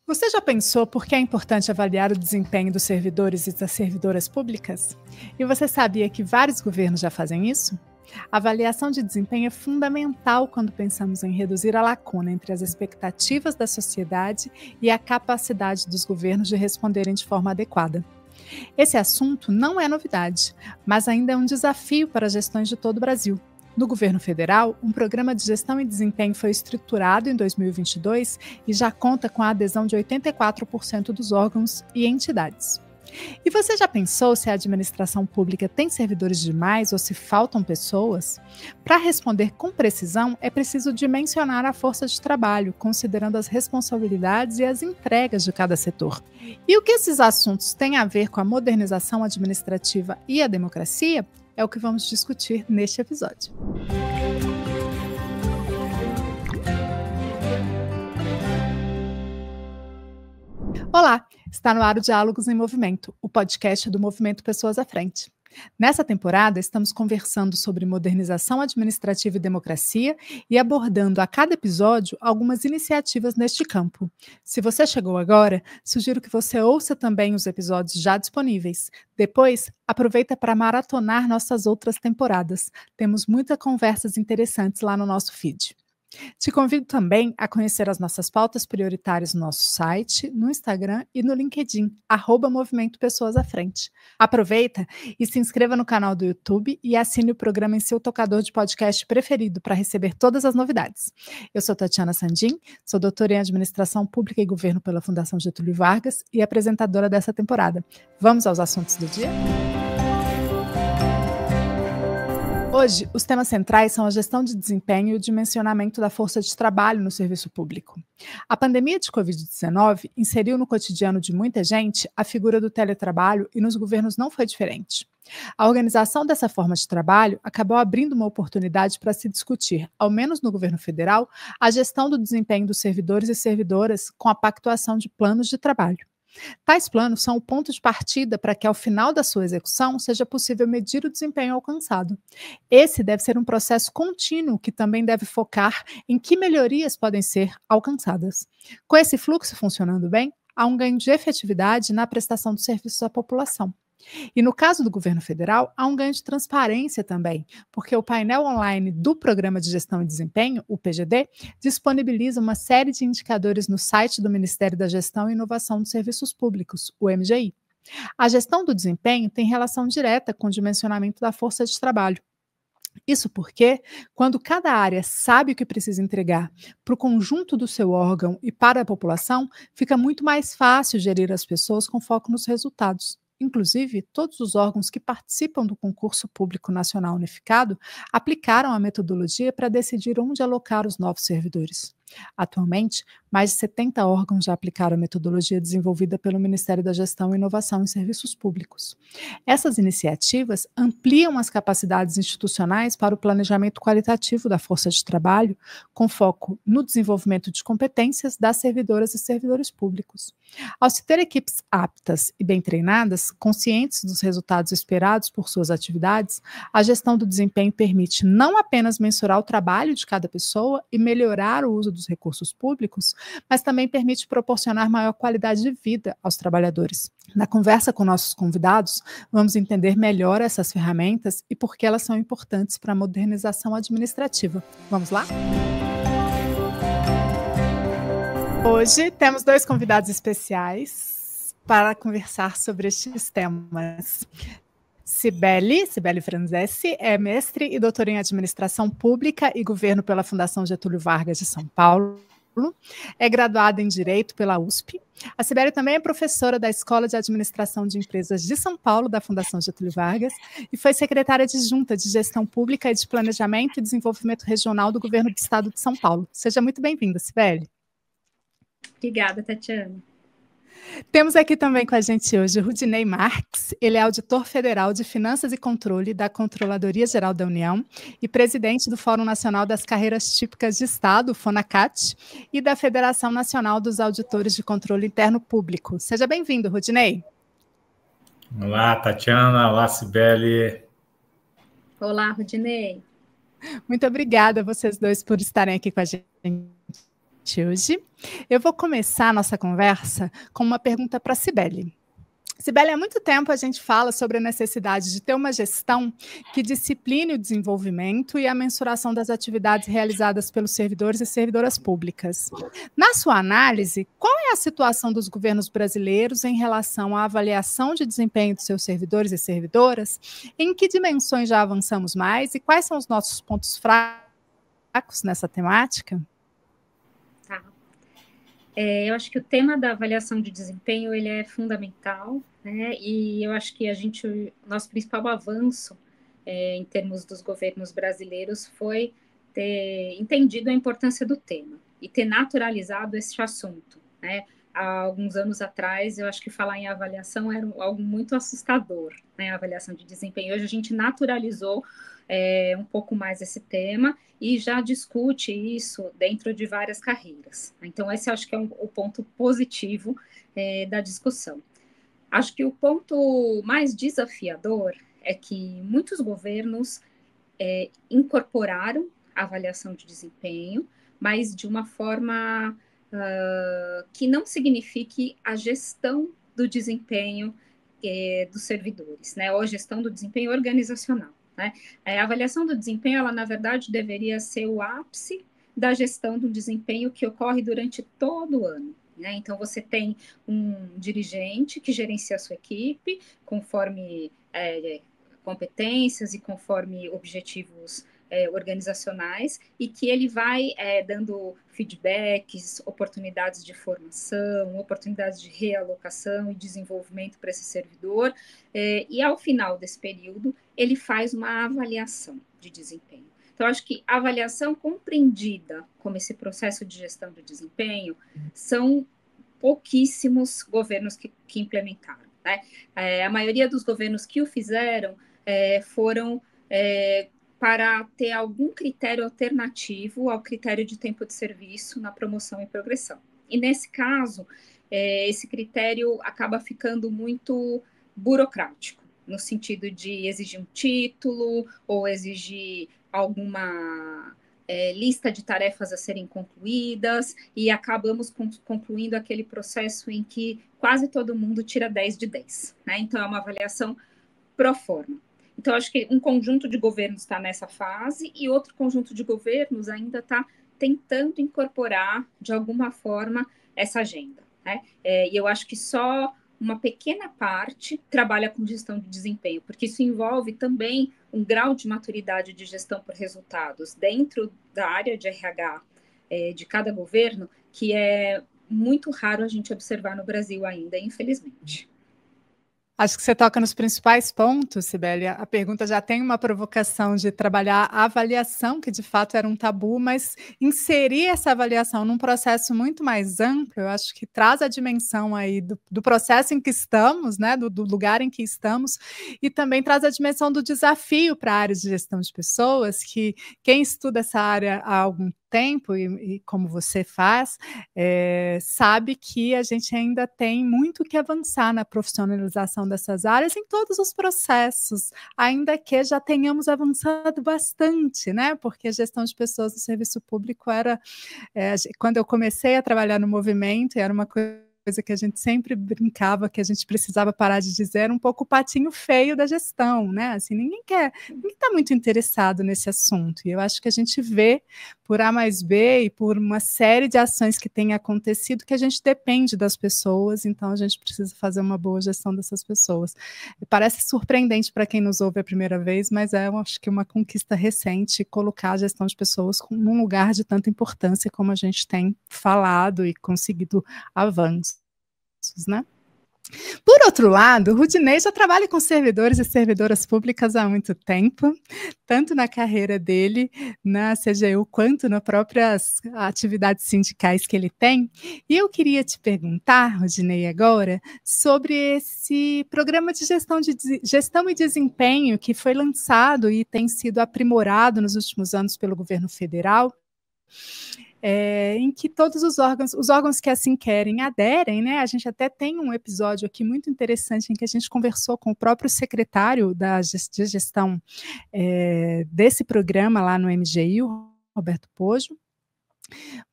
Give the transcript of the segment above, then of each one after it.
Você já pensou por que é importante avaliar o desempenho dos servidores e das servidoras públicas? E você sabia que vários governos já fazem isso? A avaliação de desempenho é fundamental quando pensamos em reduzir a lacuna entre as expectativas da sociedade e a capacidade dos governos de responderem de forma adequada. Esse assunto não é novidade, mas ainda é um desafio para as gestões de todo o Brasil. No governo federal, um programa de gestão e desempenho foi estruturado em 2022 e já conta com a adesão de 84% dos órgãos e entidades. E você já pensou se a administração pública tem servidores demais ou se faltam pessoas? Para responder com precisão, é preciso dimensionar a força de trabalho, considerando as responsabilidades e as entregas de cada setor. E o que esses assuntos têm a ver com a modernização administrativa e a democracia? É o que vamos discutir neste episódio. Olá, está no ar o Diálogos em Movimento, o podcast do Movimento Pessoas à Frente. Nessa temporada, estamos conversando sobre modernização administrativa e democracia e abordando a cada episódio algumas iniciativas neste campo. Se você chegou agora, sugiro que você ouça também os episódios já disponíveis. Depois, aproveita para maratonar nossas outras temporadas. Temos muitas conversas interessantes lá no nosso feed. Te convido também a conhecer as nossas pautas prioritárias no nosso site, no Instagram e no LinkedIn, @Movimento Pessoas à Frente. Aproveita e se inscreva no canal do YouTube e assine o programa em seu tocador de podcast preferido para receber todas as novidades. Eu sou Tatiana Sandin, sou doutora em Administração Pública e Governo pela Fundação Getúlio Vargas e apresentadora dessa temporada. Vamos aos assuntos do dia? Hoje, os temas centrais são a gestão de desempenho e o dimensionamento da força de trabalho no serviço público. A pandemia de Covid-19 inseriu no cotidiano de muita gente a figura do teletrabalho e nos governos não foi diferente. A organização dessa forma de trabalho acabou abrindo uma oportunidade para se discutir, ao menos no governo federal, a gestão do desempenho dos servidores e servidoras com a pactuação de planos de trabalho. Tais planos são o ponto de partida para que, ao final da sua execução, seja possível medir o desempenho alcançado. Esse deve ser um processo contínuo que também deve focar em que melhorias podem ser alcançadas. Com esse fluxo funcionando bem, há um ganho de efetividade na prestação dos serviços à população. E no caso do governo federal, há um ganho de transparência também, porque o painel online do Programa de Gestão e Desempenho, o PGD, disponibiliza uma série de indicadores no site do Ministério da Gestão e Inovação dos Serviços Públicos, o MGI. A gestão do desempenho tem relação direta com o dimensionamento da força de trabalho. Isso porque, quando cada área sabe o que precisa entregar para o conjunto do seu órgão e para a população, fica muito mais fácil gerir as pessoas com foco nos resultados. Inclusive, todos os órgãos que participam do Concurso Público Nacional Unificado aplicaram a metodologia para decidir onde alocar os novos servidores. Atualmente, mais de 70 órgãos já aplicaram a metodologia desenvolvida pelo Ministério da Gestão e Inovação em Serviços Públicos. Essas iniciativas ampliam as capacidades institucionais para o planejamento qualitativo da força de trabalho, com foco no desenvolvimento de competências das servidoras e servidores públicos. Ao se ter equipes aptas e bem treinadas, conscientes dos resultados esperados por suas atividades, a gestão do desempenho permite não apenas mensurar o trabalho de cada pessoa e melhorar o uso dos recursos públicos, mas também permite proporcionar maior qualidade de vida aos trabalhadores. Na conversa com nossos convidados, vamos entender melhor essas ferramentas e por que elas são importantes para a modernização administrativa. Vamos lá? Hoje temos dois convidados especiais para conversar sobre estes temas. Cibele Franzesi é mestre e doutora em Administração Pública e Governo pela Fundação Getúlio Vargas de São Paulo. É graduada em Direito pela USP. A Cibele também é professora da Escola de Administração de Empresas de São Paulo, da Fundação Getúlio Vargas, e foi secretária adjunta de Gestão Pública e de Planejamento e Desenvolvimento Regional do Governo do Estado de São Paulo. Seja muito bem-vinda, Cibele. Obrigada, Tatiana. Temos aqui também com a gente hoje o Rudinei Marques. Ele é auditor federal de Finanças e Controle da Controladoria Geral da União e presidente do Fórum Nacional das Carreiras Típicas de Estado, FONACAT, e da Federação Nacional dos Auditores de Controle Interno Público. Seja bem-vindo, Rudinei. Olá, Tatiana. Olá, Cibele. Olá, Rudinei. Muito obrigada a vocês dois por estarem aqui com a gente Hoje. Eu vou começar a nossa conversa com uma pergunta para a Cibele. Cibele, há muito tempo a gente fala sobre a necessidade de ter uma gestão que discipline o desenvolvimento e a mensuração das atividades realizadas pelos servidores e servidoras públicas. Na sua análise, qual é a situação dos governos brasileiros em relação à avaliação de desempenho dos seus servidores e servidoras? Em que dimensões já avançamos mais e quais são os nossos pontos fracos nessa temática? Eu acho que o tema da avaliação de desempenho ele é fundamental, né? E eu acho que nosso principal avanço em termos dos governos brasileiros foi ter entendido a importância do tema e ter naturalizado esse assunto, né? Há alguns anos atrás, eu acho que falar em avaliação era algo muito assustador, né? A avaliação de desempenho. Hoje a gente naturalizou um pouco mais esse tema e já discute isso dentro de várias carreiras. Então, esse acho que é o ponto positivo da discussão. Acho que o ponto mais desafiador é que muitos governos incorporaram a avaliação de desempenho, mas de uma forma que não signifique a gestão do desempenho dos servidores, né, ou a gestão do desempenho organizacional. Né? A avaliação do desempenho, ela, na verdade, deveria ser o ápice da gestão do desempenho que ocorre durante todo o ano. Né? Então, você tem um dirigente que gerencia a sua equipe conforme competências e conforme objetivos organizacionais, e que ele vai dando feedbacks, oportunidades de formação, oportunidades de realocação e desenvolvimento para esse servidor, e ao final desse período ele faz uma avaliação de desempenho. Então, acho que a avaliação compreendida como esse processo de gestão do desempenho são pouquíssimos governos que implementaram. Né? A maioria dos governos que o fizeram foram para ter algum critério alternativo ao critério de tempo de serviço na promoção e progressão. E, nesse caso, esse critério acaba ficando muito burocrático, no sentido de exigir um título ou exigir alguma lista de tarefas a serem concluídas, e acabamos concluindo aquele processo em que quase todo mundo tira 10 de 10. Né? Então, é uma avaliação pro forma. Então, acho que um conjunto de governos está nessa fase e outro conjunto de governos ainda está tentando incorporar, de alguma forma, essa agenda. Né? E eu acho que só uma pequena parte trabalha com gestão de desempenho, porque isso envolve também um grau de maturidade de gestão por resultados dentro da área de RH de cada governo, que é muito raro a gente observar no Brasil ainda, infelizmente. Acho que você toca nos principais pontos, Cibele. A pergunta já tem uma provocação de trabalhar a avaliação, que de fato era um tabu, mas inserir essa avaliação num processo muito mais amplo, eu acho que traz a dimensão aí do processo em que estamos, né, do lugar em que estamos, e também traz a dimensão do desafio para a área de gestão de pessoas, que quem estuda essa área há algum tempo, e como você faz, sabe que a gente ainda tem muito que avançar na profissionalização dessas áreas em todos os processos, ainda que já tenhamos avançado bastante, né? Porque a gestão de pessoas no serviço público era, quando eu comecei a trabalhar no movimento, era uma coisa que a gente sempre brincava, que a gente precisava parar de dizer, era um pouco o patinho feio da gestão, né? Assim, ninguém está muito interessado nesse assunto, e eu acho que a gente vê por A mais B e por uma série de ações que têm acontecido que a gente depende das pessoas, então a gente precisa fazer uma boa gestão dessas pessoas. Parece surpreendente para quem nos ouve a primeira vez, mas eu acho que uma conquista recente colocar a gestão de pessoas num lugar de tanta importância como a gente tem falado e conseguido avanços, né? Por outro lado, o Rudinei já trabalha com servidores e servidoras públicas há muito tempo, tanto na carreira dele, na CGU, quanto nas próprias atividades sindicais que ele tem. E eu queria te perguntar, Rudinei, agora, sobre esse programa de gestão e desempenho que foi lançado e tem sido aprimorado nos últimos anos pelo governo federal, em que todos os órgãos que assim querem aderem, né? A gente até tem um episódio aqui muito interessante em que a gente conversou com o próprio secretário de gestão desse programa lá no MGI, o Roberto Poggio,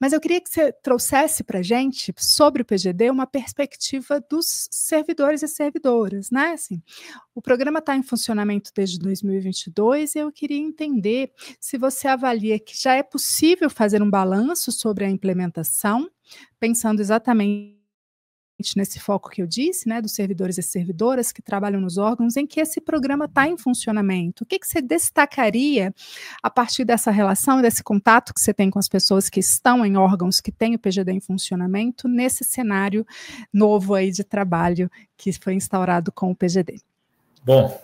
Mas eu queria que você trouxesse para a gente, sobre o PGD, uma perspectiva dos servidores e servidoras, né? Assim, o programa está em funcionamento desde 2022 e eu queria entender se você avalia que já é possível fazer um balanço sobre a implementação, pensando exatamente nesse foco que eu disse, né, dos servidores e servidoras que trabalham nos órgãos, em que esse programa está em funcionamento. O que você destacaria a partir dessa relação e desse contato que você tem com as pessoas que estão em órgãos que têm o PGD em funcionamento, nesse cenário novo aí de trabalho que foi instaurado com o PGD? Bom,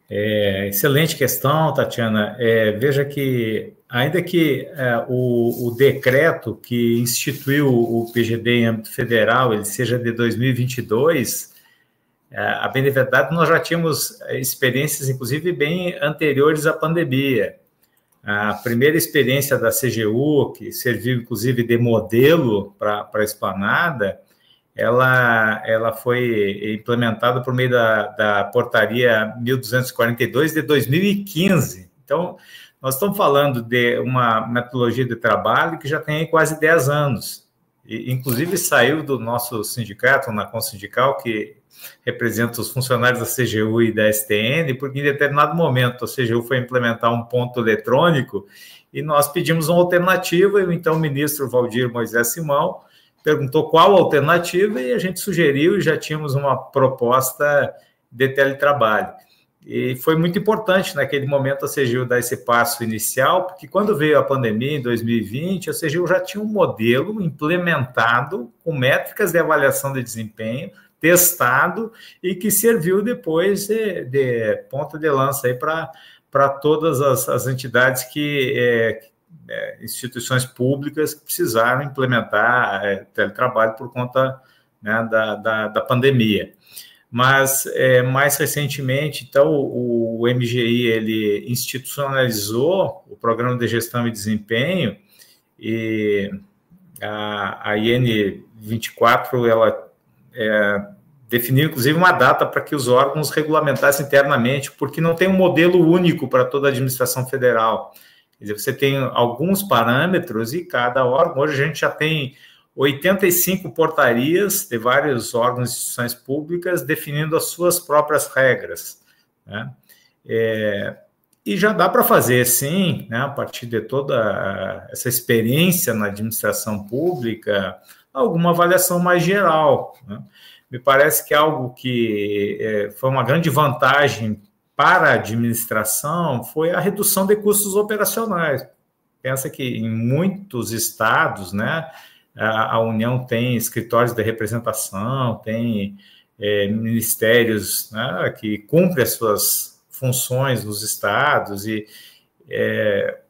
excelente questão, Tatiana. Veja que, ainda que o decreto que instituiu o PGD em âmbito federal, ele seja de 2022, a bem da verdade, nós já tínhamos experiências, inclusive, bem anteriores à pandemia. A primeira experiência da CGU, que serviu, inclusive, de modelo para a Esplanada, ela foi implementada por meio da portaria 1242 de 2015. Então, nós estamos falando de uma metodologia de trabalho que já tem quase 10 anos. E, inclusive, saiu do nosso sindicato, na Consindical, que representa os funcionários da CGU e da STN, porque em determinado momento a CGU foi implementar um ponto eletrônico e nós pedimos uma alternativa, e então o ministro Valdir Moisés Simão perguntou qual a alternativa e a gente sugeriu, e já tínhamos uma proposta de teletrabalho. E foi muito importante naquele momento a CGU dar esse passo inicial, porque quando veio a pandemia em 2020, a CGU já tinha um modelo implementado com métricas de avaliação de desempenho, testado e que serviu depois de ponta de lança aí para todas as entidades instituições públicas que precisaram implementar teletrabalho por conta, né, da pandemia. Mas, mais recentemente, então, o MGI, ele institucionalizou o Programa de Gestão e Desempenho, e a IN 24, ela definiu, inclusive, uma data para que os órgãos regulamentassem internamente, porque não tem um modelo único para toda a administração federal. Quer dizer, você tem alguns parâmetros e cada órgão, hoje a gente já tem 85 portarias de vários órgãos e instituições públicas definindo as suas próprias regras, né? E já dá para fazer, sim, né, a partir de toda essa experiência na administração pública, alguma avaliação mais geral, né? Me parece que algo que foi uma grande vantagem para a administração foi a redução de custos operacionais. Pensa que em muitos estados, né, a União tem escritórios de representação, tem ministérios, né, que cumprem as suas funções nos estados, e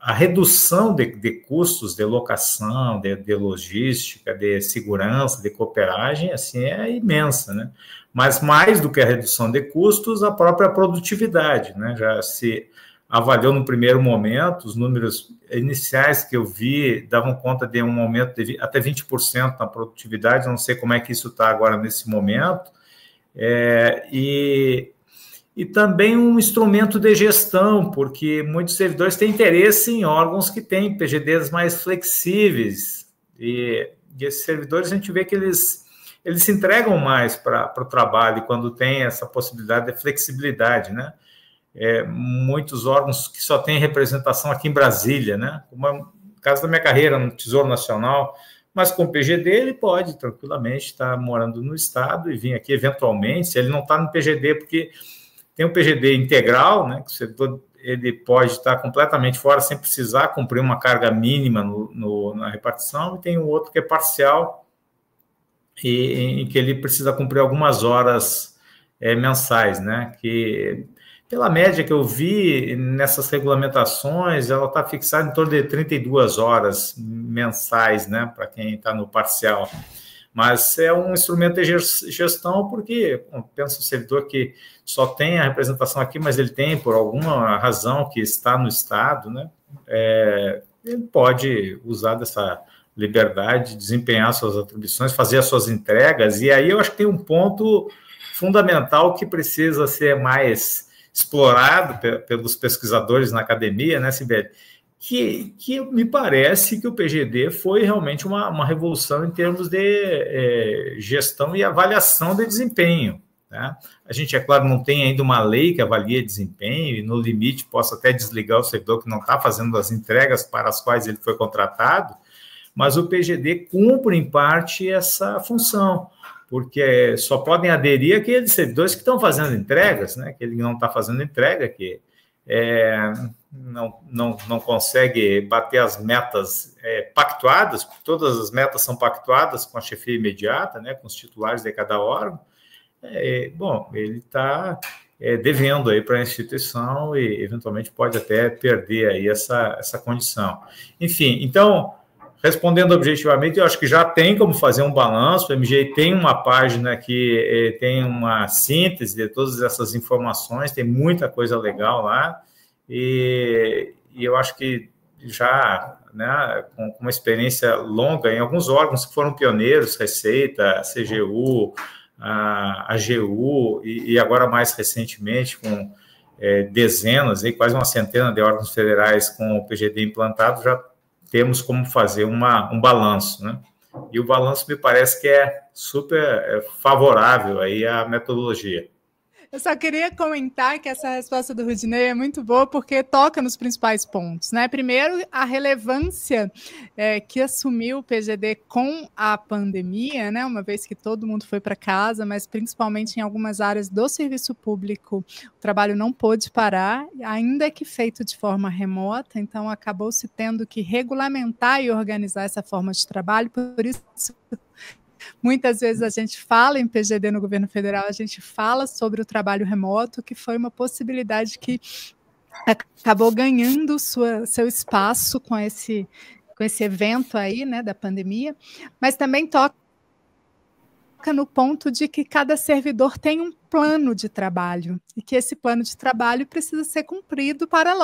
a redução de custos de locação, de logística, de segurança, de cooperagem, assim, é imensa, né? Mas mais do que a redução de custos, a própria produtividade, né? Já se avaliou no primeiro momento, os números iniciais que eu vi davam conta de um aumento de até 20% na produtividade, não sei como é que isso está agora nesse momento, e também um instrumento de gestão, porque muitos servidores têm interesse em órgãos que têm PGDs mais flexíveis, e esses servidores a gente vê que eles se entregam mais para o trabalho quando tem essa possibilidade de flexibilidade, né? Muitos órgãos que só têm representação aqui em Brasília, né? Como é o caso da minha carreira no Tesouro Nacional, mas com o PGD ele pode tranquilamente estar morando no estado e vir aqui eventualmente, se ele não está no PGD, porque tem um PGD integral, né, que o servidor ele pode estar completamente fora sem precisar cumprir uma carga mínima na repartição, e tem um outro que é parcial, em que ele precisa cumprir algumas horas mensais, né, que pela média que eu vi nessas regulamentações, ela está fixada em torno de 32 horas mensais, né, para quem está no parcial. Mas é um instrumento de gestão, porque pensa o servidor que só tem a representação aqui, mas ele tem, por alguma razão, que está no estado, né? Ele pode usar dessa liberdade, desempenhar suas atribuições, fazer as suas entregas, e aí eu acho que tem um ponto fundamental que precisa ser mais explorado pelos pesquisadores na academia, né, Sibeli? que me parece que o PGD foi realmente uma revolução em termos de gestão e avaliação de desempenho. Tá? A gente, é claro, não tem ainda uma lei que avalia desempenho e, no limite, possa até desligar o servidor que não está fazendo as entregas para as quais ele foi contratado, mas o PGD cumpre, em parte, essa função, porque só podem aderir aqueles servidores que estão fazendo entregas, né? Que ele não está fazendo entrega, que não consegue bater as metas pactuadas, porque todas as metas são pactuadas com a chefia imediata, né? Com os titulares de cada órgão. Bom, ele está devendo aí para a instituição e, eventualmente, pode até perder aí essa condição. Enfim, então, respondendo objetivamente, eu acho que já tem como fazer um balanço. O MGI tem uma página que tem uma síntese de todas essas informações, tem muita coisa legal lá, e eu acho que já, né, com uma experiência longa em alguns órgãos que foram pioneiros, Receita, CGU, a AGU, e agora mais recentemente com dezenas, quase uma centena de órgãos federais com o PGD implantado, já temos como fazer um balanço, né? E o balanço me parece que é super favorável aí à metodologia. Eu só queria comentar que essa resposta do Rudinei é muito boa porque toca nos principais pontos, né? Primeiro, a relevância que assumiu o PGD com a pandemia, né? Uma vez que todo mundo foi para casa, mas principalmente em algumas áreas do serviço público, o trabalho não pôde parar, ainda que feito de forma remota, então acabou se tendo que regulamentar e organizar essa forma de trabalho, por isso muitas vezes a gente fala em PGD no governo federal, a gente fala sobre o trabalho remoto, que foi uma possibilidade que acabou ganhando seu espaço com esse evento aí, né, da pandemia, mas também toca no ponto de que cada servidor tem um plano de trabalho e que esse plano de trabalho precisa ser cumprido para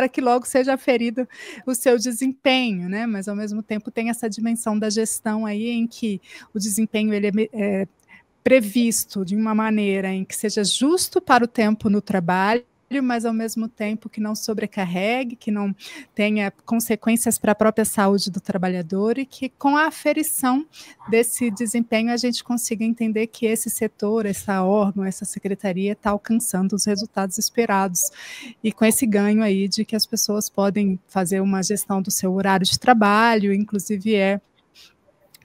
que logo seja aferido o seu desempenho, né? Mas ao mesmo tempo tem essa dimensão da gestão aí em que o desempenho ele é previsto de uma maneira em que seja justo para o tempo no trabalho, mas ao mesmo tempo que não sobrecarregue, que não tenha consequências para a própria saúde do trabalhador e que com a aferição desse desempenho a gente consiga entender que esse setor, essa órgão, essa secretaria está alcançando os resultados esperados e com esse ganho aí de que as pessoas podem fazer uma gestão do seu horário de trabalho, inclusive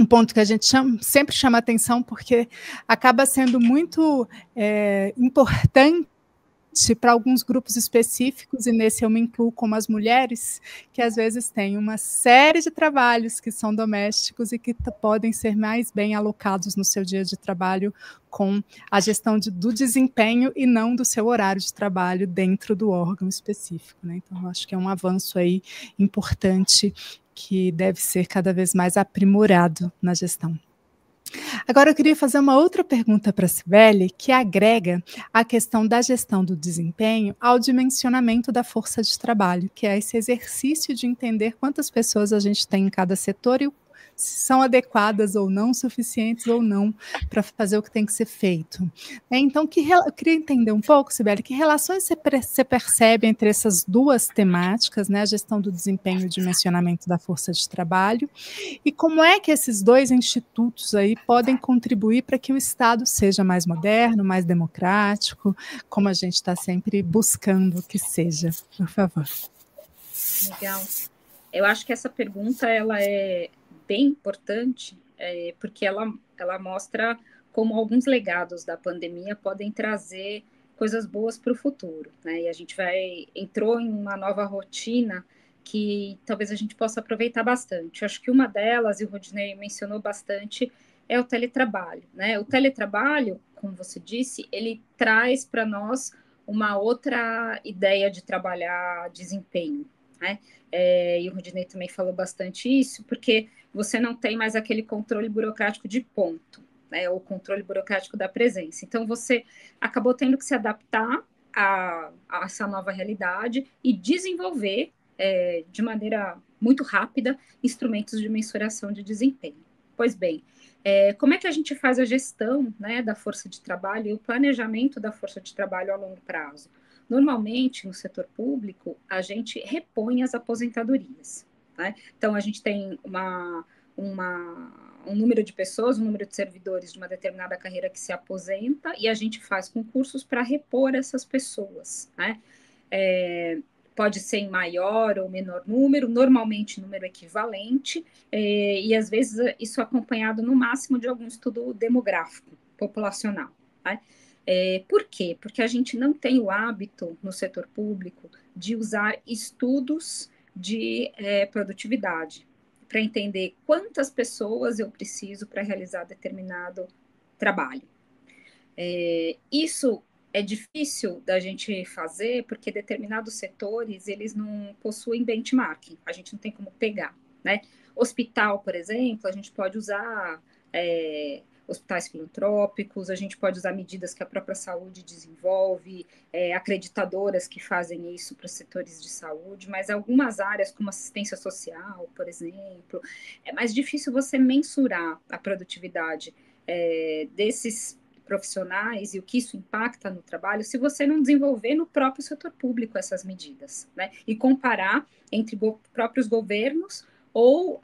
um ponto que a gente sempre chama atenção porque acaba sendo muito importante para alguns grupos específicos, e nesse eu me incluo como as mulheres, que às vezes têm uma série de trabalhos que são domésticos e que podem ser mais bem alocados no seu dia de trabalho com a gestão do desempenho e não do seu horário de trabalho dentro do órgão específico, né? Então, acho que é um avanço aí importante que deve ser cada vez mais aprimorado na gestão. Agora, eu queria fazer uma outra pergunta para a Cibele, que agrega a questão da gestão do desempenho ao dimensionamento da força de trabalho, que é esse exercício de entender quantas pessoas a gente tem em cada setor e se são adequadas ou não, suficientes ou não para fazer o que tem que ser feito. Então, eu queria entender um pouco, Cibele, que relações você percebe entre essas duas temáticas, né, a gestão do desempenho e o dimensionamento da força de trabalho, e como é que esses dois institutos aí podem contribuir para que o Estado seja mais moderno, mais democrático, como a gente está sempre buscando que seja. Por favor. Legal. Eu acho que essa pergunta ela é bem importante, porque ela mostra como alguns legados da pandemia podem trazer coisas boas para o futuro, né? E a gente entrou em uma nova rotina que talvez a gente possa aproveitar bastante. Eu acho que uma delas, e o Rodinei mencionou bastante, é o teletrabalho, né? O teletrabalho, como você disse, ele traz para nós uma outra ideia de trabalhar desempenho, né? E o Rodinei também falou bastante isso, porque você não tem mais aquele controle burocrático de ponto, né, ou controle burocrático da presença. Então, você acabou tendo que se adaptar a essa nova realidade e desenvolver, de maneira muito rápida, instrumentos de mensuração de desempenho. Pois bem, como é que a gente faz a gestão, né, da força de trabalho e o planejamento da força de trabalho a longo prazo? Normalmente, no setor público, a gente repõe as aposentadorias, né? Então, a gente tem um número de pessoas, um número de servidores de uma determinada carreira que se aposenta e a gente faz concursos para repor essas pessoas, né? Pode ser em maior ou menor número, normalmente número equivalente, e às vezes isso acompanhado no máximo de algum estudo demográfico, populacional, né? Por quê? Porque a gente não tem o hábito no setor público de usar estudos de produtividade para entender quantas pessoas eu preciso para realizar determinado trabalho. Isso é difícil da gente fazer porque determinados setores, eles não possuem benchmarking, a gente não tem como pegar, né? Hospital, por exemplo, a gente pode usar hospitais filantrópicos, a gente pode usar medidas que a própria saúde desenvolve, acreditadoras que fazem isso para os setores de saúde, mas algumas áreas, como assistência social, por exemplo, é mais difícil você mensurar a produtividade desses profissionais e o que isso impacta no trabalho, se você não desenvolver no próprio setor público essas medidas, né? E comparar entre próprios governos ou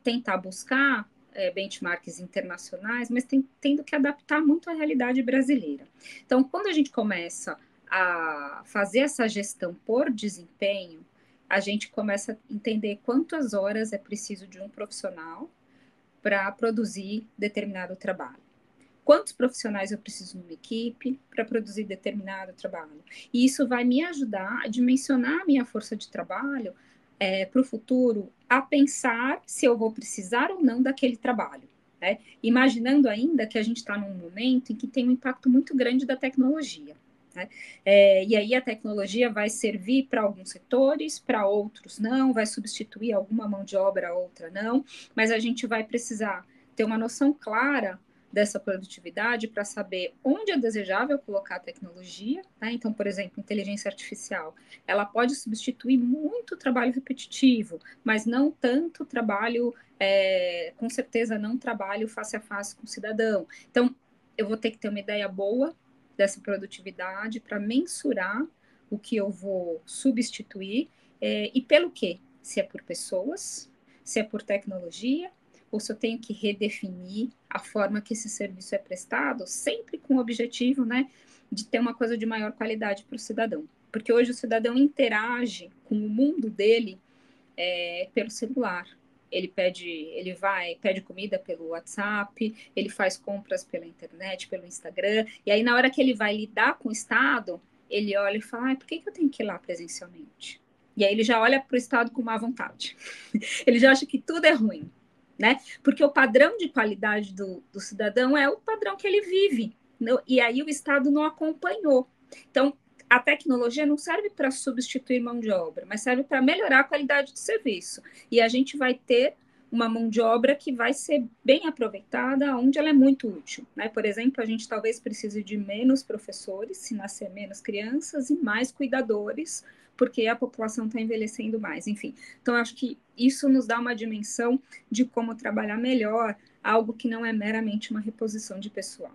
tentar buscar benchmarks internacionais, mas tendo que adaptar muito à realidade brasileira. Então, quando a gente começa a fazer essa gestão por desempenho, a gente começa a entender quantas horas é preciso de um profissional para produzir determinado trabalho. Quantos profissionais eu preciso numa equipe para produzir determinado trabalho? E isso vai me ajudar a dimensionar a minha força de trabalho para o futuro, a pensar se eu vou precisar ou não daquele trabalho, né? Imaginando ainda que a gente está num momento em que tem um impacto muito grande da tecnologia, né? E aí a tecnologia vai servir para alguns setores, para outros não, vai substituir alguma mão de obra, outra não, mas a gente vai precisar ter uma noção clara dessa produtividade para saber onde é desejável colocar a tecnologia, né? Então, por exemplo, inteligência artificial, ela pode substituir muito trabalho repetitivo, mas não tanto trabalho, com certeza não trabalho face a face com o cidadão. Então, eu vou ter que ter uma ideia boa dessa produtividade para mensurar o que eu vou substituir e pelo quê? Se é por pessoas, se é por tecnologia, ou se eu tenho que redefinir a forma que esse serviço é prestado, sempre com o objetivo, né, de ter uma coisa de maior qualidade para o cidadão. Porque hoje o cidadão interage com o mundo dele pelo celular. Ele pede comida pelo WhatsApp, ele faz compras pela internet, pelo Instagram, e aí na hora que ele vai lidar com o Estado, ele olha e fala, por que eu tenho que ir lá presencialmente? E aí ele já olha para o Estado com má vontade. Ele já acha que tudo é ruim. Né? Porque o padrão de qualidade do cidadão é o padrão que ele vive, e aí o Estado não acompanhou. Então, a tecnologia não serve para substituir mão de obra, mas serve para melhorar a qualidade do serviço. E a gente vai ter uma mão de obra que vai ser bem aproveitada onde ela é muito útil, né? Por exemplo, a gente talvez precise de menos professores, se nascer menos crianças, e mais cuidadores, porque a população está envelhecendo mais, enfim. Então, acho que isso nos dá uma dimensão de como trabalhar melhor, algo que não é meramente uma reposição de pessoal.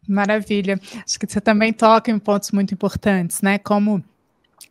Maravilha. Acho que você também toca em pontos muito importantes, né? Como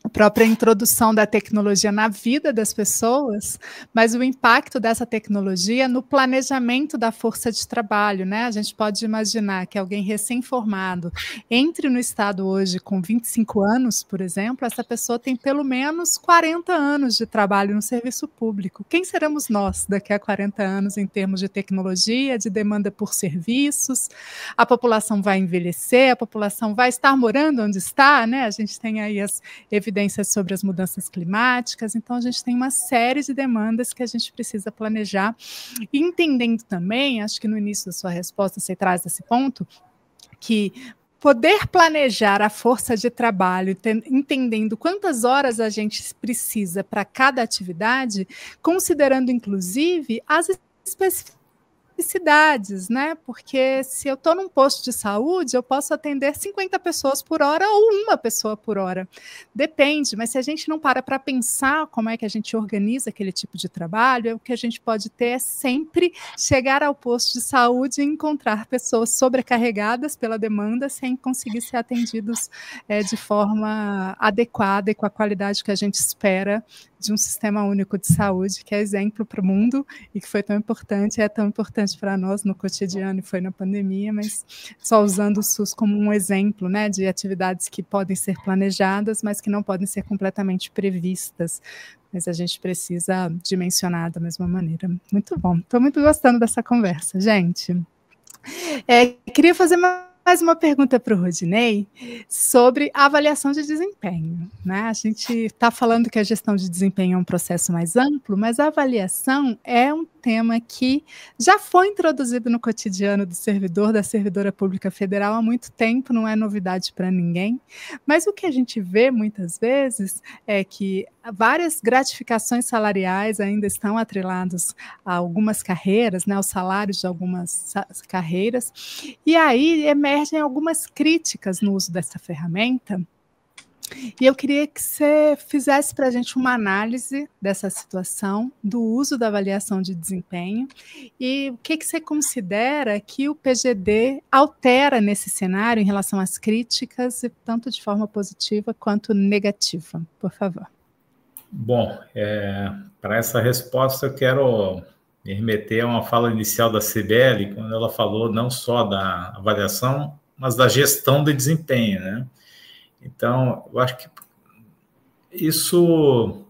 a própria introdução da tecnologia na vida das pessoas, mas o impacto dessa tecnologia no planejamento da força de trabalho, né? A gente pode imaginar que alguém recém-formado entre no Estado hoje com 25 anos, por exemplo, essa pessoa tem pelo menos 40 anos de trabalho no serviço público. Quem seremos nós daqui a 40 anos em termos de tecnologia, de demanda por serviços? A população vai envelhecer, a população vai estar morando onde está, né? A gente tem aí as evidências sobre as mudanças climáticas, então a gente tem uma série de demandas que a gente precisa planejar, e entendendo também, acho que no início da sua resposta você traz esse ponto, que poder planejar a força de trabalho, entendendo quantas horas a gente precisa para cada atividade, considerando inclusive as especificidades especificidades, né? Porque se eu estou num posto de saúde, eu posso atender 50 pessoas por hora ou uma pessoa por hora. Depende, mas se a gente não para pensar como é que a gente organiza aquele tipo de trabalho, o que a gente pode ter é sempre chegar ao posto de saúde e encontrar pessoas sobrecarregadas pela demanda sem conseguir ser atendidos de forma adequada e com a qualidade que a gente espera de um sistema único de saúde, que é exemplo para o mundo e que foi tão importante, é tão importante para nós no cotidiano e foi na pandemia, mas só usando o SUS como um exemplo, né, de atividades que podem ser planejadas, mas que não podem ser completamente previstas. Mas a gente precisa dimensionar da mesma maneira. Muito bom. Estou muito gostando dessa conversa, gente. Queria fazer mais uma pergunta para o Rodinei sobre a avaliação de desempenho, né? A gente está falando que a gestão de desempenho é um processo mais amplo, mas a avaliação é um tema que já foi introduzido no cotidiano do servidor, da servidora pública federal há muito tempo, não é novidade para ninguém, mas o que a gente vê muitas vezes é que várias gratificações salariais ainda estão atreladas a algumas carreiras, né, aos salários de algumas carreiras, e aí emergem algumas críticas no uso dessa ferramenta. E eu queria que você fizesse para a gente uma análise dessa situação, do uso da avaliação de desempenho, e o que você considera que o PGD altera nesse cenário em relação às críticas, tanto de forma positiva quanto negativa, por favor. Bom, para essa resposta eu quero me remeter a uma fala inicial da Cibele, quando ela falou não só da avaliação, mas da gestão de desempenho, né? Então, eu acho que isso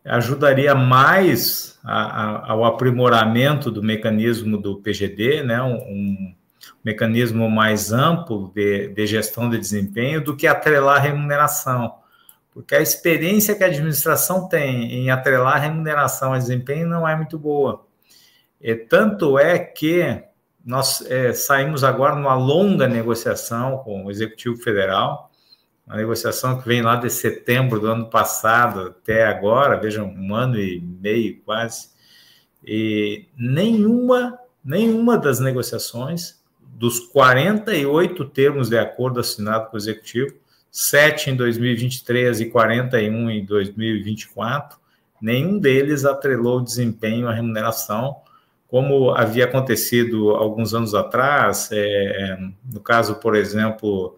ajudaria mais ao aprimoramento do mecanismo do PGD, né? Um mecanismo mais amplo de gestão de desempenho do que atrelar a remuneração. Porque a experiência que a administração tem em atrelar a remuneração a desempenho não é muito boa. Tanto é que nós saímos agora numa longa negociação com o Executivo Federal, uma negociação que vem lá de setembro do ano passado até agora, vejam, 1 ano e meio quase, e nenhuma das negociações, dos 48 termos de acordo assinado com o Executivo, 7 em 2023 e 41 em 2024, nenhum deles atrelou o desempenho à remuneração, como havia acontecido alguns anos atrás, no caso, por exemplo,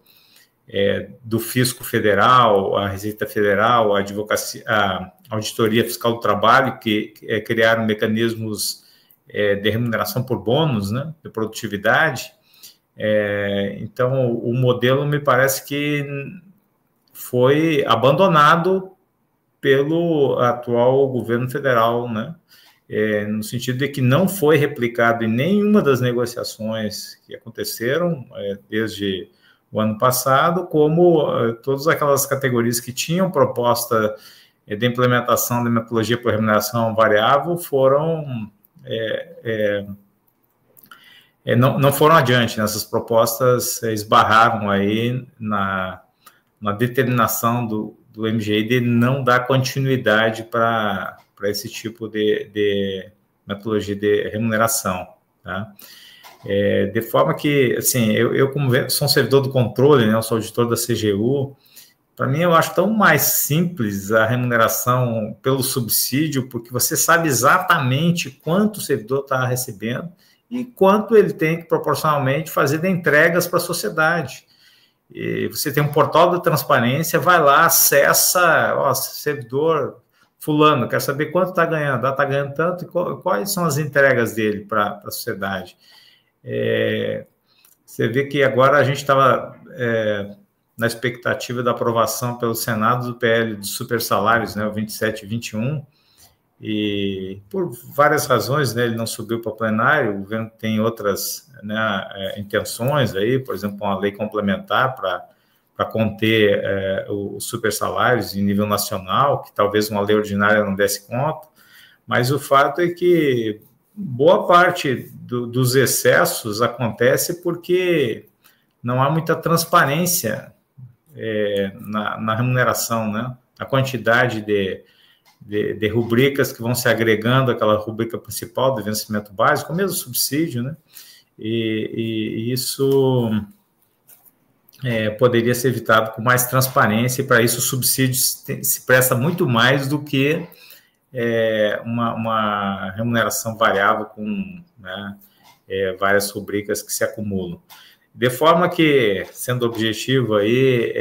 do Fisco Federal, a Receita Federal, a Advocacia, a Auditoria Fiscal do Trabalho, que criaram mecanismos de remuneração por bônus, né, de produtividade. Então, o modelo me parece que foi abandonado pelo atual governo federal, né, no sentido de que não foi replicado em nenhuma das negociações que aconteceram desde o ano passado, como todas aquelas categorias que tinham proposta de implementação da metodologia por remuneração variável não foram adiante, né? Essas propostas esbarraram aí na determinação do MGI de não dar continuidade para esse tipo de metodologia de remuneração, tá? De forma que, assim, eu como sou um servidor do controle, né, eu sou auditor da CGU, para mim eu acho tão mais simples a remuneração pelo subsídio, porque você sabe exatamente quanto o servidor está recebendo e quanto ele tem que proporcionalmente fazer de entregas para a sociedade. E você tem um portal da transparência, vai lá, acessa, servidor fulano, quer saber quanto está ganhando, está ganhando tanto, e quais são as entregas dele para a sociedade. Você vê que agora a gente estava na expectativa da aprovação pelo Senado do PL dos super salários, né, o 27 e 21, e por várias razões, né, ele não subiu para plenário, o governo tem outras, né, intenções aí, por exemplo, uma lei complementar para conter os super salários em nível nacional, que talvez uma lei ordinária não desse conta, mas o fato é que boa parte dos excessos acontece porque não há muita transparência na remuneração, né? A quantidade de rubricas que vão se agregando àquela rubrica principal do vencimento básico, o mesmo subsídio, né? E isso poderia ser evitado com mais transparência, e para isso o subsídio se presta muito mais do que uma remuneração variável com, né, várias rubricas que se acumulam. De forma que, sendo objetivo aí,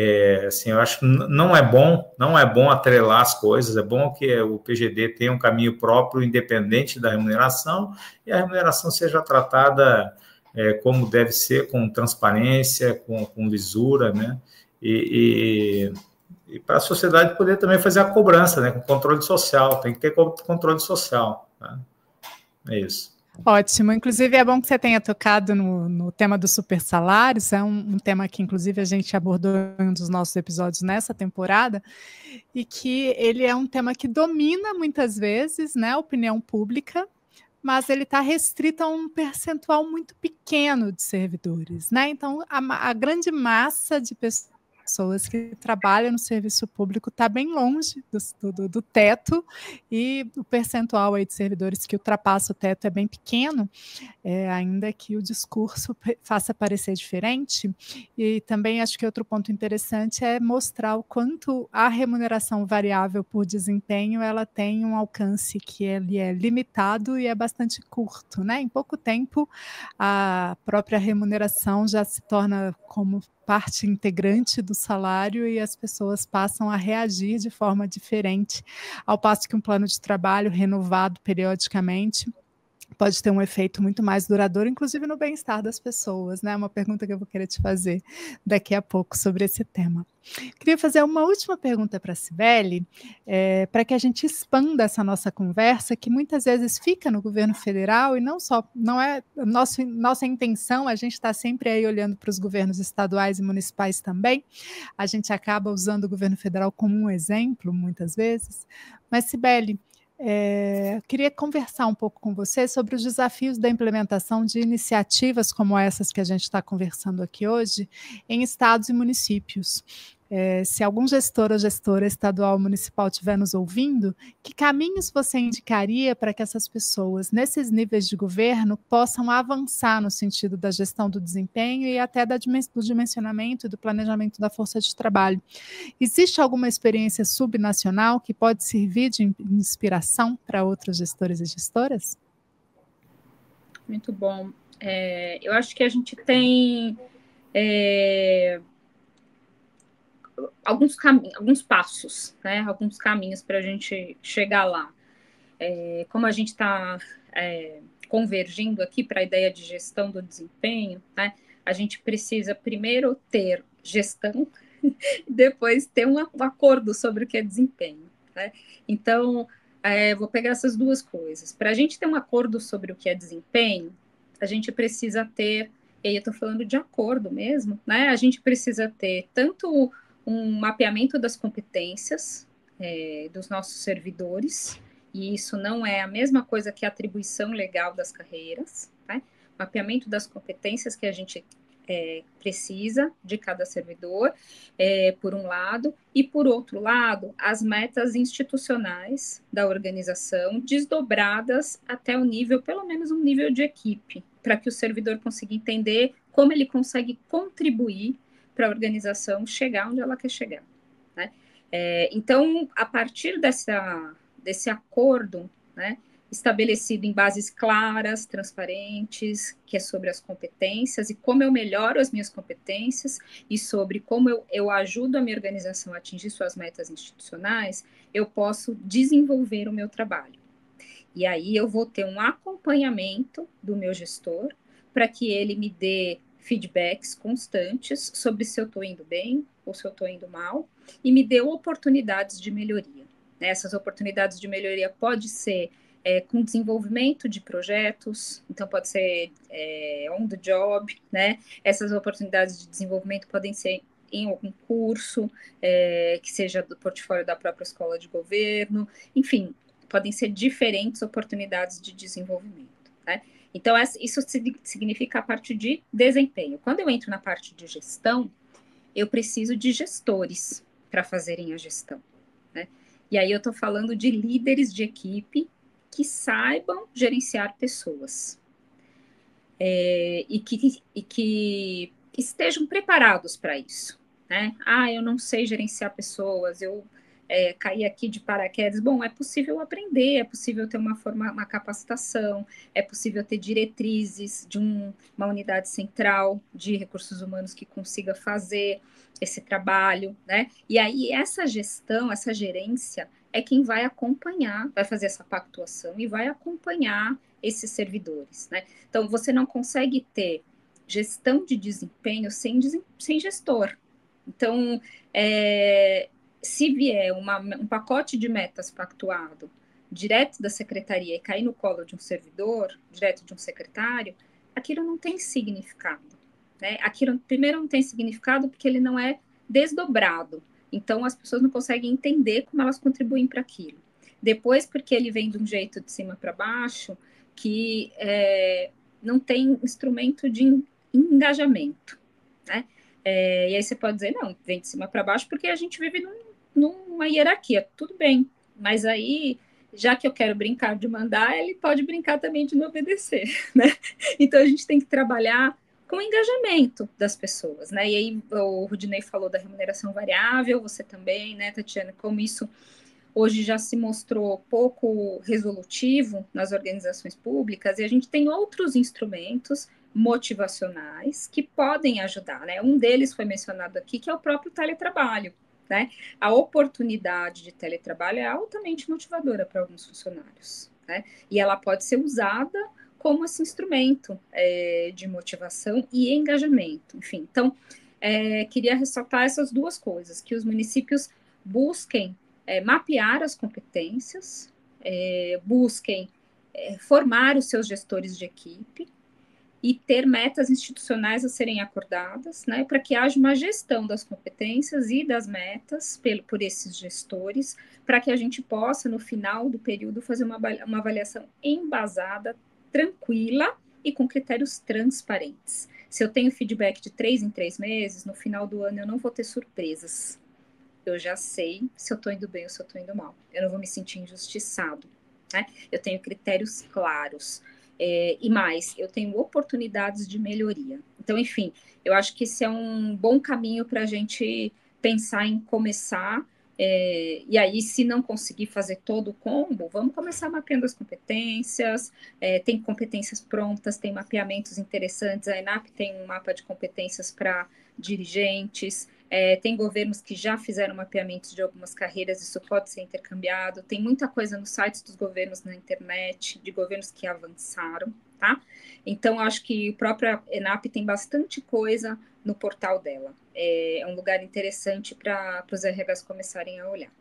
assim, eu acho que não é bom atrelar as coisas, é bom que o PGD tenha um caminho próprio, independente da remuneração, e a remuneração seja tratada como deve ser, com transparência, com lisura, né? E para a sociedade poder também fazer a cobrança, né? Com controle social, tem que ter controle social, tá? É isso. Ótimo, inclusive é bom que você tenha tocado no tema dos supersalários, é um tema que inclusive a gente abordou em um dos nossos episódios nessa temporada, e que ele é um tema que domina muitas vezes, né, a opinião pública, mas ele está restrito a um percentual muito pequeno de servidores, né? Então a grande massa de pessoas que trabalham no serviço público está bem longe do teto, e o percentual aí de servidores que ultrapassa o teto é bem pequeno, ainda que o discurso faça parecer diferente. E também acho que outro ponto interessante é mostrar o quanto a remuneração variável por desempenho ela tem um alcance que ele é limitado e é bastante curto, né? Em pouco tempo, a própria remuneração já se torna como parte integrante do salário e as pessoas passam a reagir de forma diferente, ao passo que um plano de trabalho renovado periodicamente pode ter um efeito muito mais duradouro, inclusive no bem-estar das pessoas, né? Uma pergunta que eu vou querer te fazer daqui a pouco sobre esse tema. Queria fazer uma última pergunta para a Cibele, para que a gente expanda essa nossa conversa, que muitas vezes fica no governo federal, e não é nossa intenção, a gente está sempre aí olhando para os governos estaduais e municipais também, a gente acaba usando o governo federal como um exemplo, muitas vezes, mas Cibele, queria conversar um pouco com você sobre os desafios da implementação de iniciativas como essas que a gente está conversando aqui hoje em estados e municípios. Se algum gestor ou gestora estadual ou municipal estiver nos ouvindo, que caminhos você indicaria para que essas pessoas, nesses níveis de governo, possam avançar no sentido da gestão do desempenho e até do dimensionamento e do planejamento da força de trabalho? Existe alguma experiência subnacional que pode servir de inspiração para outros gestores e gestoras? Muito bom. Eu acho que a gente tem alguns passos, né? Alguns caminhos para a gente chegar lá. Como a gente está convergindo aqui para a ideia de gestão do desempenho, né? A gente precisa primeiro ter gestão, depois ter um acordo sobre o que é desempenho, né? Então, vou pegar essas duas coisas. Para a gente ter um acordo sobre o que é desempenho, a gente precisa ter, e aí eu estou falando de acordo mesmo, né? A gente precisa ter tanto um mapeamento das competências dos nossos servidores, e isso não é a mesma coisa que a atribuição legal das carreiras, tá? Mapeamento das competências que a gente precisa de cada servidor, por um lado, e por outro lado, as metas institucionais da organização, desdobradas até o nível, pelo menos um nível de equipe, para que o servidor consiga entender como ele consegue contribuir para a organização chegar onde ela quer chegar, né? Então, a partir desse acordo, né, estabelecido em bases claras, transparentes, que é sobre as competências e como eu melhoro as minhas competências e sobre como eu ajudo a minha organização a atingir suas metas institucionais, eu posso desenvolver o meu trabalho. E aí eu vou ter um acompanhamento do meu gestor para que ele me dê feedbacks constantes sobre se eu estou indo bem ou se eu estou indo mal, e me dê oportunidades de melhoria. Essas oportunidades de melhoria pode ser com desenvolvimento de projetos, então pode ser on the job, né? Essas oportunidades de desenvolvimento podem ser em algum curso, que seja do portfólio da própria escola de governo, enfim, podem ser diferentes oportunidades de desenvolvimento, né? Então, isso significa a parte de desempenho. Quando eu entro na parte de gestão, eu preciso de gestores para fazerem a gestão, né? E aí eu estou falando de líderes de equipe que saibam gerenciar pessoas e que estejam preparados para isso, né? Eu não sei gerenciar pessoas, eu caí aqui de paraquedas. Bom, é possível aprender, é possível ter uma capacitação, é possível ter diretrizes de uma unidade central de recursos humanos que consiga fazer esse trabalho, né? E aí essa gestão, essa gerência é quem vai acompanhar, vai fazer essa pactuação e vai acompanhar esses servidores, né? Então, você não consegue ter gestão de desempenho sem gestor. Então, se vier um pacote de metas pactuado direto da secretaria e cair no colo de um servidor, direto de um secretário, aquilo não tem significado, né? Aquilo, primeiro, não tem significado porque ele não é desdobrado. Então, as pessoas não conseguem entender como elas contribuem para aquilo. Depois, porque ele vem de um jeito de cima para baixo, que não tem instrumento de engajamento, né? E aí você pode dizer, não, vem de cima para baixo porque a gente vive numa hierarquia, tudo bem, mas aí, já que eu quero brincar de mandar, ele pode brincar também de me obedecer, né? Então, a gente tem que trabalhar com o engajamento das pessoas, né? E aí, o Rudinei falou da remuneração variável, você também, né, Tatiana, como isso hoje já se mostrou pouco resolutivo nas organizações públicas, e a gente tem outros instrumentos motivacionais que podem ajudar, né? Um deles foi mencionado aqui, que é o próprio teletrabalho, né? A oportunidade de teletrabalho é altamente motivadora para alguns funcionários, né? E ela pode ser usada como esse instrumento de motivação e engajamento, enfim. Então, queria ressaltar essas duas coisas, que os municípios busquem mapear as competências, busquem formar os seus gestores de equipe e ter metas institucionais a serem acordadas, né, para que haja uma gestão das competências e das metas por esses gestores, para que a gente possa, no final do período, fazer uma avaliação embasada, tranquila e com critérios transparentes. Se eu tenho feedback de 3 em 3 meses, no final do ano eu não vou ter surpresas. Eu já sei se eu estou indo bem ou se eu estou indo mal. Eu não vou me sentir injustiçado, né? Eu tenho critérios claros. E mais, eu tenho oportunidades de melhoria. Então, enfim, eu acho que esse é um bom caminho para a gente pensar em começar. E aí, se não conseguir fazer todo o combo, vamos começar mapeando as competências. Tem competências prontas, tem mapeamentos interessantes. A ENAP tem um mapa de competências para dirigentes. Tem governos que já fizeram mapeamentos de algumas carreiras, isso pode ser intercambiado. Tem muita coisa nos sites dos governos na internet, de governos que avançaram, tá? Então, acho que a própria ENAP tem bastante coisa no portal dela. É um lugar interessante para os RHs começarem a olhar.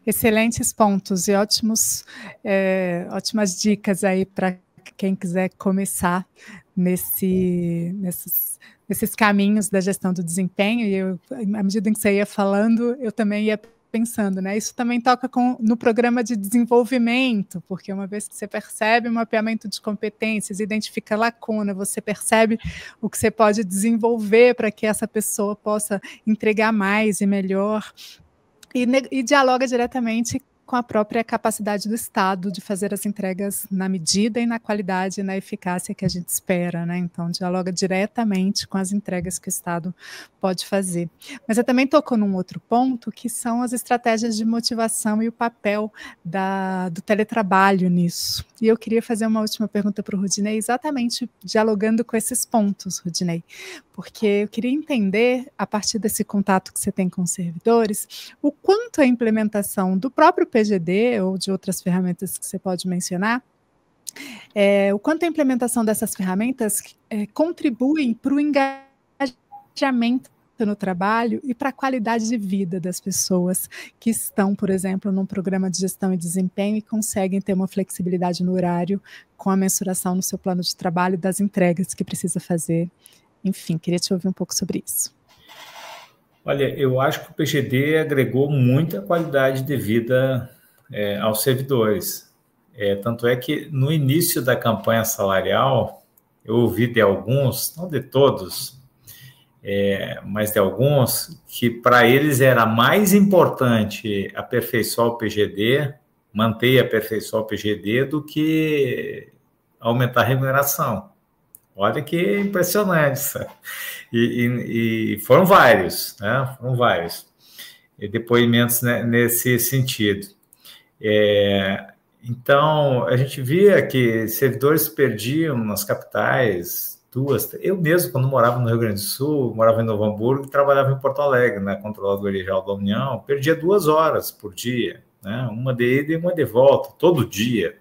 Excelentes pontos e ótimas dicas aí para quem quiser começar nesses caminhos da gestão do desempenho. E à medida que você ia falando, eu também ia pensando, né? Isso também toca no programa de desenvolvimento, porque uma vez que você percebe o mapeamento de competências, identifica a lacuna, você percebe o que você pode desenvolver para que essa pessoa possa entregar mais e melhor, e dialoga diretamente com a própria capacidade do Estado de fazer as entregas na medida e na qualidade e na eficácia que a gente espera, né? Então, dialoga diretamente com as entregas que o Estado pode fazer. Mas você também tocou num outro ponto, que são as estratégias de motivação e o papel do teletrabalho nisso. E eu queria fazer uma última pergunta para o Rudinei, exatamente dialogando com esses pontos, Rudinei, porque eu queria entender, a partir desse contato que você tem com os servidores, o quanto a implementação do próprio PGD ou de outras ferramentas que você pode mencionar, o quanto a implementação dessas ferramentas contribuem para o engajamento no trabalho e para a qualidade de vida das pessoas que estão, por exemplo, num programa de gestão e desempenho e conseguem ter uma flexibilidade no horário com a mensuração no seu plano de trabalho das entregas que precisa fazer. Enfim, queria te ouvir um pouco sobre isso. Olha, eu acho que o PGD agregou muita qualidade de vida aos servidores. Tanto é que no início da campanha salarial, eu ouvi de alguns, não de todos, mas de alguns, que para eles era mais importante aperfeiçoar o PGD, manter e aperfeiçoar o PGD, do que aumentar a remuneração. Olha que impressionante isso. E foram vários, né? Foram vários depoimentos, né, nesse sentido. Então, a gente via que servidores perdiam nas capitais eu mesmo, quando morava no Rio Grande do Sul, morava em Novo Hamburgo e trabalhava em Porto Alegre, na Controladoria Geral da União, perdia 2 horas por dia, né? Uma de ida e uma de volta, todo dia,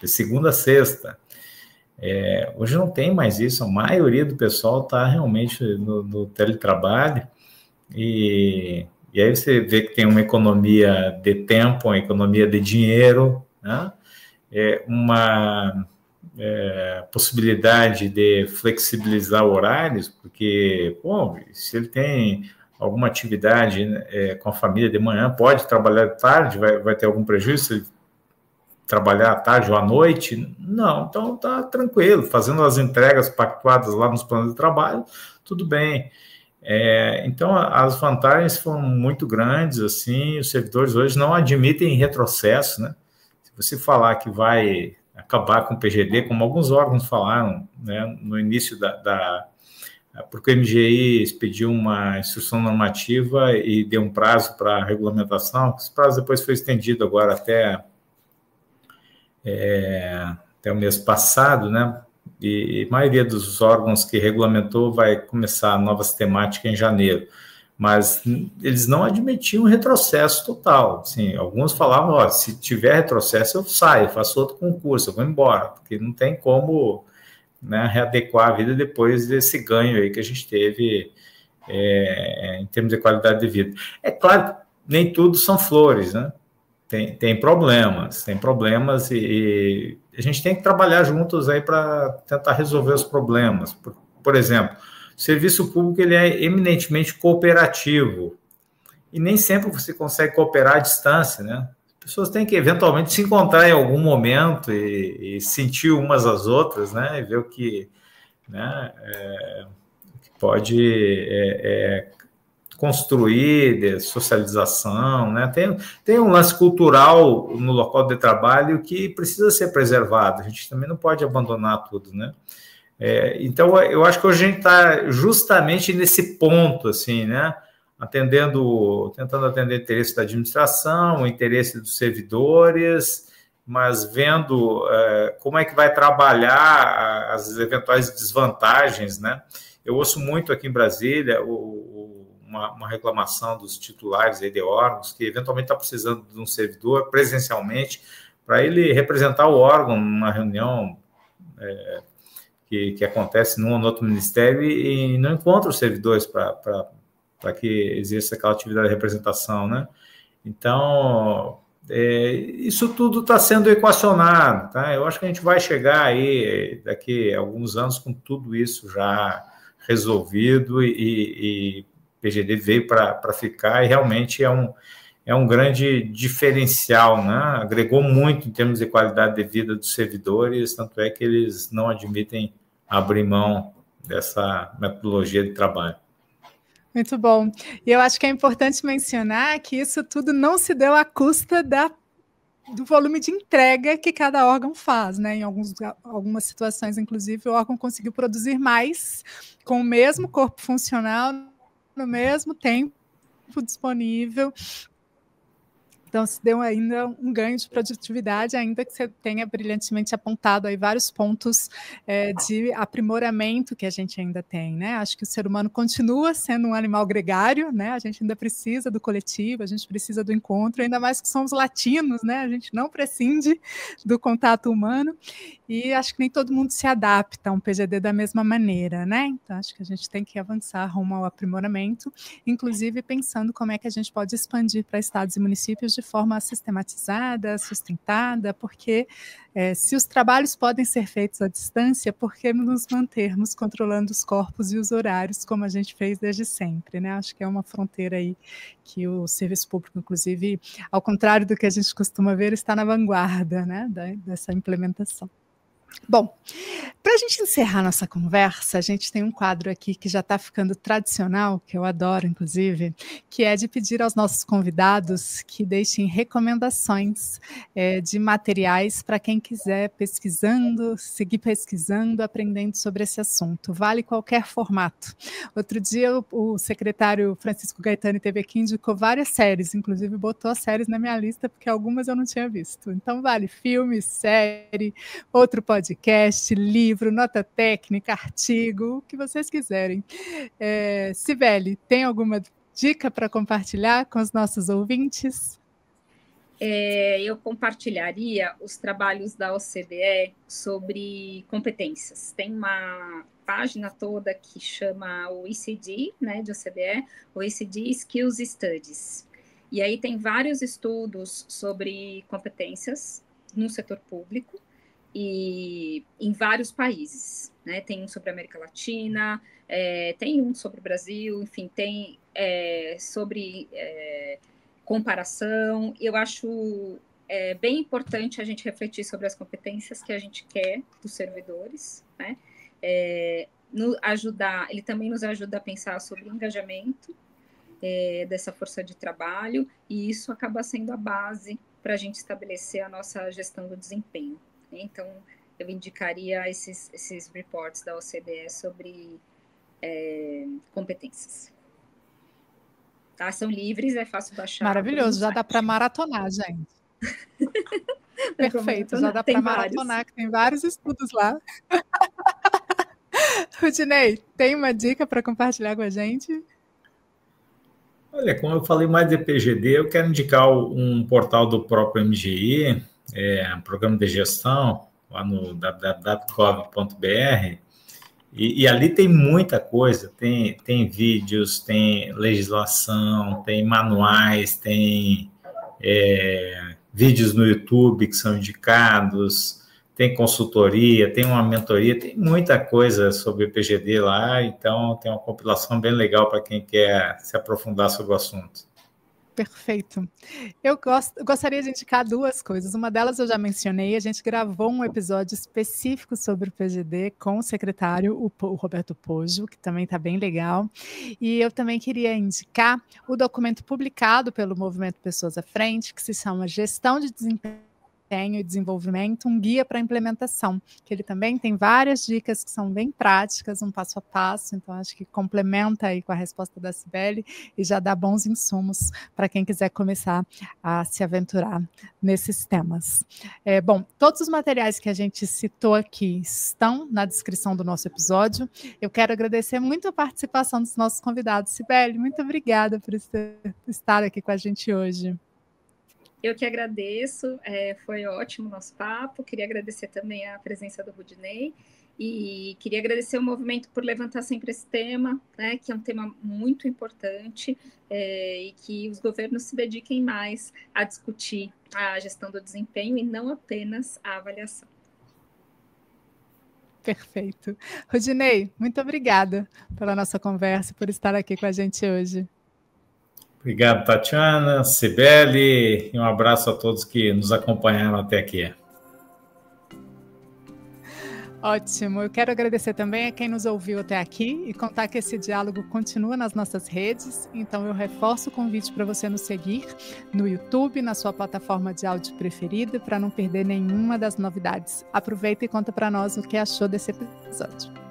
de segunda a sexta. Hoje não tem mais isso, a maioria do pessoal está realmente no teletrabalho, e aí você vê que tem uma economia de tempo, uma economia de dinheiro, né? Uma possibilidade de flexibilizar horários, porque, se ele tem alguma atividade com a família de manhã, pode trabalhar de tarde, vai ter algum prejuízo se ele trabalhar à tarde ou à noite? Não, então tá tranquilo, fazendo as entregas pactuadas lá nos planos de trabalho, tudo bem. Então, as vantagens foram muito grandes, assim, os servidores hoje não admitem retrocesso, né? Se você falar que vai acabar com o PGD, como alguns órgãos falaram, né, no início porque o MGI expediu uma instrução normativa e deu um prazo para a regulamentação, esse prazo depois foi estendido agora até o mês passado, né? E a maioria dos órgãos que regulamentou vai começar novas temáticas em janeiro, mas eles não admitiam retrocesso total. Assim, alguns falavam, se tiver retrocesso eu saio, faço outro concurso, eu vou embora, porque não tem como, né, readequar a vida depois desse ganho aí que a gente teve em termos de qualidade de vida. É claro, nem tudo são flores, né? Tem problemas e a gente tem que trabalhar juntos aí para tentar resolver os problemas. Por exemplo, o serviço público ele é eminentemente cooperativo e nem sempre você consegue cooperar à distância, né? As pessoas têm que eventualmente se encontrar em algum momento e sentir umas às outras, né? E ver o que, né, que pode construir, de socialização, né? Tem um lance cultural no local de trabalho que precisa ser preservado. A gente também não pode abandonar tudo, né? Então, eu acho que hoje a gente está justamente nesse ponto, assim, né? Tentando atender o interesse da administração, o interesse dos servidores, mas vendo como é que vai trabalhar as eventuais desvantagens, né? Eu ouço muito aqui em Brasília uma reclamação dos titulares aí de órgãos que eventualmente está precisando de um servidor presencialmente para ele representar o órgão numa reunião que acontece num ou no outro ministério e não encontra os servidores para que exerça aquela atividade de representação, né? Então, isso tudo está sendo equacionado, tá? Eu acho que a gente vai chegar aí daqui a alguns anos com tudo isso já resolvido e PGD veio para ficar e realmente é um grande diferencial, né? Agregou muito em termos de qualidade de vida dos servidores, tanto é que eles não admitem abrir mão dessa metodologia de trabalho. Muito bom. E eu acho que é importante mencionar que isso tudo não se deu à custa do volume de entrega que cada órgão faz, né? Em algumas situações, inclusive, o órgão conseguiu produzir mais com o mesmo corpo funcional, no mesmo tempo disponível. Então, se deu ainda um ganho de produtividade, ainda que você tenha brilhantemente apontado aí vários pontos de aprimoramento que a gente ainda tem, né? Acho que o ser humano continua sendo um animal gregário, né? A gente ainda precisa do coletivo, a gente precisa do encontro, ainda mais que somos latinos, né? A gente não prescinde do contato humano e acho que nem todo mundo se adapta a um PGD da mesma maneira, né? Então, acho que a gente tem que avançar rumo ao aprimoramento, inclusive pensando como é que a gente pode expandir para estados e municípios de forma sistematizada, sustentada, porque se os trabalhos podem ser feitos à distância, por que nos mantermos controlando os corpos e os horários, como a gente fez desde sempre, né? Acho que é uma fronteira aí que o serviço público, inclusive, ao contrário do que a gente costuma ver, está na vanguarda, né, dessa implementação. Bom, Para a gente encerrar nossa conversa, a gente tem um quadro aqui que já está ficando tradicional, que eu adoro, inclusive, que é de pedir aos nossos convidados que deixem recomendações de materiais para quem quiser seguir pesquisando, aprendendo sobre esse assunto. Vale qualquer formato. Outro dia, o secretário Francisco Gaetani esteve aqui e indicou várias séries, inclusive botou as séries na minha lista, porque algumas eu não tinha visto. Então, vale filme, série, outro podcast, livro, nota técnica, artigo, o que vocês quiserem. Cibele, tem alguma dica para compartilhar com os nossos ouvintes? Eu compartilharia os trabalhos da OCDE sobre competências. Tem uma página toda que chama o OECD, né, de OCDE, OECD Skills Studies. E aí tem vários estudos sobre competências no setor público, e em vários países, né? Tem um sobre a América Latina, tem um sobre o Brasil, enfim, tem sobre comparação. Eu acho bem importante a gente refletir sobre as competências que a gente quer dos servidores, né? Ele também nos ajuda a pensar sobre o engajamento dessa força de trabalho, e isso acaba sendo a base para a gente estabelecer a nossa gestão do desempenho. Então, eu indicaria esses reports da OCDE sobre competências. Tá? São livres, é fácil baixar. Maravilhoso, já dá para maratonar, gente. Perfeito, já dá para maratonar, que tem vários estudos lá. Rudinei, tem uma dica para compartilhar com a gente? Olha, como eu falei mais de PGD, eu quero indicar um portal do próprio MGI, um programa de gestão, lá no www.gov.br, e ali tem muita coisa, tem vídeos, tem legislação, tem manuais, tem vídeos no YouTube que são indicados, tem consultoria, tem uma mentoria, tem muita coisa sobre o PGD lá, então tem uma compilação bem legal para quem quer se aprofundar sobre o assunto. Perfeito. Eu gostaria de indicar duas coisas. Uma delas eu já mencionei, a gente gravou um episódio específico sobre o PGD com o secretário, o Roberto Poggio, que também está bem legal. E eu também queria indicar o documento publicado pelo Movimento Pessoas à Frente, que se chama Gestão de Desempenho e Desenvolvimento, um guia para implementação, que ele também tem várias dicas que são bem práticas, um passo a passo, então acho que complementa aí com a resposta da Cibele e já dá bons insumos para quem quiser começar a se aventurar nesses temas. Bom, todos os materiais que a gente citou aqui estão na descrição do nosso episódio. Eu quero agradecer muito a participação dos nossos convidados. Cibele, muito obrigada por estar aqui com a gente hoje. Eu que agradeço, foi ótimo o nosso papo, queria agradecer também a presença do Rudinei e queria agradecer o movimento por levantar sempre esse tema, né, que é um tema muito importante e que os governos se dediquem mais a discutir a gestão do desempenho e não apenas a avaliação. Perfeito. Rudinei, muito obrigada pela nossa conversa, por estar aqui com a gente hoje. Obrigado, Tatiana, Cibele, e um abraço a todos que nos acompanharam até aqui. Ótimo, eu quero agradecer também a quem nos ouviu até aqui e contar que esse diálogo continua nas nossas redes, então eu reforço o convite para você nos seguir no YouTube, na sua plataforma de áudio preferida, para não perder nenhuma das novidades. Aproveita e conta para nós o que achou desse episódio.